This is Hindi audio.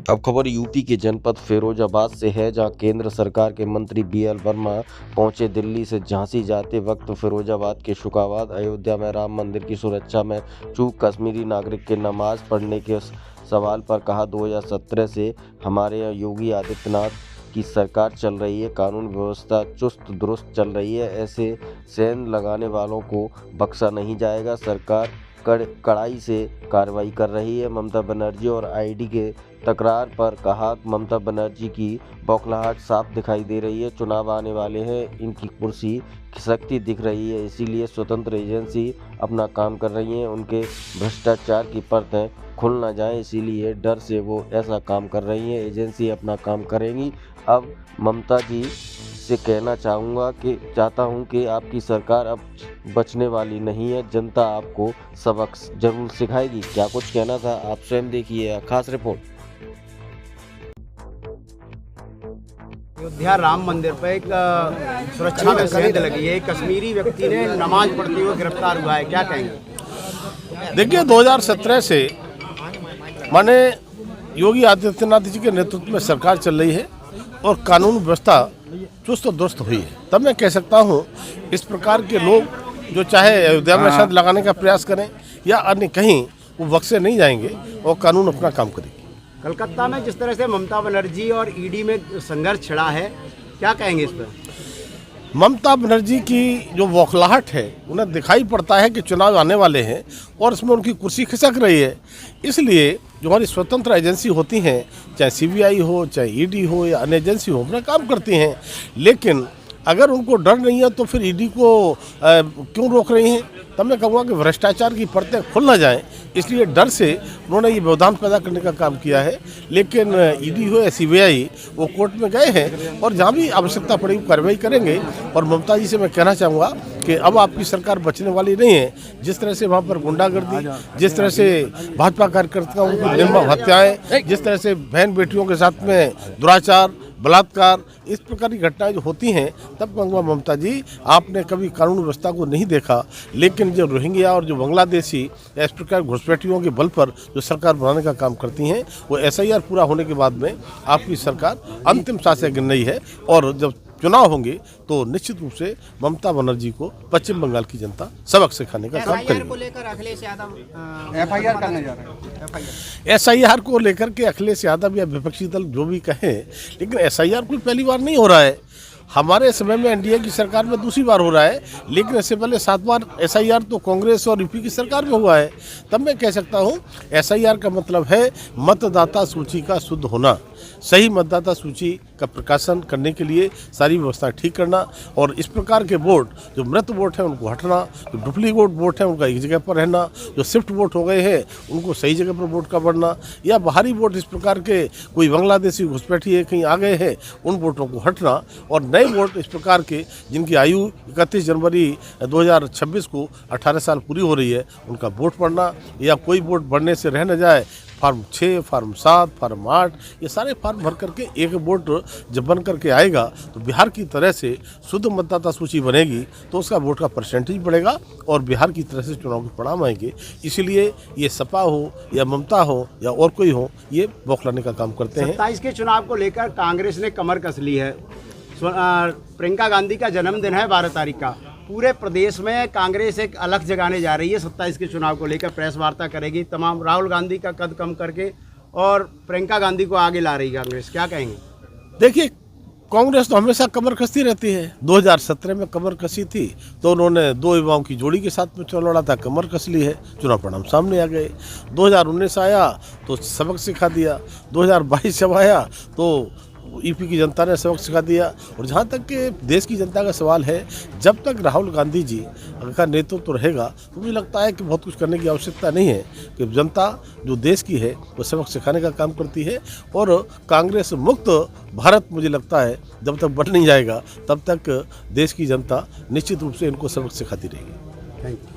अब खबर यूपी के जनपद फिरोजाबाद से है, जहां केंद्र सरकार के मंत्री बीएल वर्मा पहुंचे। दिल्ली से झांसी जाते वक्त फिरोजाबाद के शुकाबाद अयोध्या में राम मंदिर की सुरक्षा में चूक कश्मीरी नागरिक के नमाज पढ़ने के सवाल पर कहा, 2017 से हमारे यहाँ योगी आदित्यनाथ की सरकार चल रही है, कानून व्यवस्था चुस्त दुरुस्त चल रही है, ऐसे सेंध लगाने वालों को बख्शा नहीं जाएगा। सरकार कड़ाई से कार्रवाई कर रही है। ममता बनर्जी और ईडी के तकरार पर कहा, ममता बनर्जी की बौखलाहट साफ दिखाई दे रही है। चुनाव आने वाले हैं, इनकी कुर्सी खिसकती दिख रही है, इसीलिए स्वतंत्र एजेंसी अपना काम कर रही है। उनके भ्रष्टाचार की परतें खुल ना जाएं, इसीलिए डर से वो ऐसा काम कर रही है। एजेंसी अपना काम करेंगी। अब ममता जी से कहना चाहता हूँ कि आपकी सरकार अब बचने वाली नहीं है। जनता आपको सबक जरूर सिखाएगी। क्या कुछ कहना था, आप स्वयं देखिए खास रिपोर्ट। अयोध्या राम मंदिर पर एक सुरक्षा में सेंध लगी है। कश्मीरी व्यक्ति ने नमाज पढ़ते हुए गिरफ्तार हुआ है, क्या कहेंगे? देखिए, 2017 से माने योगी आदित्यनाथ जी के नेतृत्व में सरकार चल रही है और कानून व्यवस्था चुस्त दुरुस्त हुई है। तब मैं कह सकता हूँ इस प्रकार के लोग जो चाहे अयोध्या में सेंध लगाने का प्रयास करें या अन्य कहीं, वो बख्शे नहीं जाएंगे और कानून अपना काम करेगी। कलकत्ता में जिस तरह से ममता बनर्जी और ईडी में संघर्ष छिड़ा है, क्या कहेंगे इस पर? ममता बनर्जी की जो बौखलाहट है, उन्हें दिखाई पड़ता है कि चुनाव आने वाले हैं और इसमें उनकी कुर्सी खिसक रही है। इसलिए जो हमारी स्वतंत्र एजेंसी होती हैं, चाहे सीबीआई हो, चाहे ईडी हो या अन्य एजेंसी हो, अपना काम करती हैं। लेकिन अगर उनको डर नहीं है तो फिर ईडी को क्यों रोक रही हैं? तब मैं कहूँगा कि भ्रष्टाचार की परतें खुल ना जाएं, इसलिए डर से उन्होंने ये व्यवधान पैदा करने का काम किया है। लेकिन ईडी हो या सीबीआई, वो कोर्ट में गए हैं और जहाँ भी आवश्यकता पड़ेगी कार्रवाई करेंगे। और ममता जी से मैं कहना चाहूँगा कि अब आपकी सरकार बचने वाली नहीं है। जिस तरह से वहाँ पर गुंडागर्दी, जिस तरह से भाजपा कार्यकर्ताओं की निर्मम हत्याएं, जिस तरह से बहन बेटियों के साथ में दुराचार, बलात्कार, इस प्रकार की घटनाएं जो होती हैं, तब कहूँगा ममता जी, आपने कभी कानून व्यवस्था को नहीं देखा। लेकिन जो रोहिंग्या और जो बांग्लादेशी इस प्रकार घुसपैठियों के बल पर जो सरकार बनाने का काम करती हैं, वो एसआईआर पूरा होने के बाद में आपकी सरकार अंतिम सांसें गिन रही है। और जब चुनाव होंगे तो निश्चित रूप से ममता बनर्जी को पश्चिम बंगाल की जनता सबक सिखाने का काम करेगी। एफआईआर करने जा रहे हैं। एसआईआर को लेकर के अखिलेश यादव या विपक्षी दल जो भी कहें, लेकिन एसआईआर कोई पहली बार नहीं हो रहा है। हमारे समय में एनडीए की सरकार में दूसरी बार हो रहा है, लेकिन इससे पहले 7 बार एसआईआर तो कांग्रेस और यूपी की सरकार में हुआ है। तब मैं कह सकता हूँ एसआईआर का मतलब है मतदाता सूची का शुद्ध होना, सही मतदाता सूची का प्रकाशन करने के लिए सारी व्यवस्था ठीक करना। और इस प्रकार के वोट, जो मृत वोट हैं उनको हटना, जो डुप्लीकेट वोट हैं उनका एक जगह पर रहना, जो शिफ्ट वोट हो गए हैं उनको सही जगह पर वोट का बढ़ना, या बाहरी वोट इस प्रकार के कोई बांग्लादेशी घुसपैठिए कहीं आ गए हैं उन वोटों को हटना। और नए वोट इस प्रकार के जिनकी आयु 31 जनवरी 2026 को 18 साल पूरी हो रही है, उनका वोट पड़ना, या कोई वोट बढ़ने से रह न जाए। फार्म 6, फार्म 7, फार्म 8, ये सारे फार्म भर करके एक वोट जब बन करके आएगा तो बिहार की तरह से शुद्ध मतदाता सूची बनेगी, तो उसका वोट का परसेंटेज बढ़ेगा और बिहार की तरह से चुनाव के परिणाम आएंगे। इसलिए ये सपा हो या ममता हो या और कोई हो, ये बौखलाने का काम करते हैं। 27 के चुनाव को लेकर कांग्रेस ने कमर कस ली है। प्रियंका गांधी का जन्मदिन है 12 तारीख का। पूरे प्रदेश में कांग्रेस एक अलग जगाने जा रही है। 27 के चुनाव को लेकर प्रेस वार्ता करेगी, तमाम राहुल गांधी का कद कम करके, और प्रियंका गांधी को आगे ला रही कांग्रेस, क्या कहेंगे? देखिए, कांग्रेस तो हमेशा कमर कसती रहती है। 2017 में कमर कसी थी तो उन्होंने 2 युवाओं की जोड़ी के साथ में चुनाव लड़ा था, कमर कस ली है, चुनाव परिणाम सामने आ गए। 2019 आया तो सबक सिखा दिया, 2022 जब आया तो यूपी की जनता ने सबक सिखा दिया। और जहाँ तक कि देश की जनता का सवाल है, जब तक राहुल गांधी जी का नेतृत्व रहेगा तो मुझे लगता है कि बहुत कुछ करने की आवश्यकता नहीं है, कि जनता जो देश की है वो सबक सिखाने का काम करती है। और कांग्रेस मुक्त भारत मुझे लगता है जब तक बन नहीं जाएगा तब तक देश की जनता निश्चित रूप से इनको सबक सिखाती रहेगी। Thank you.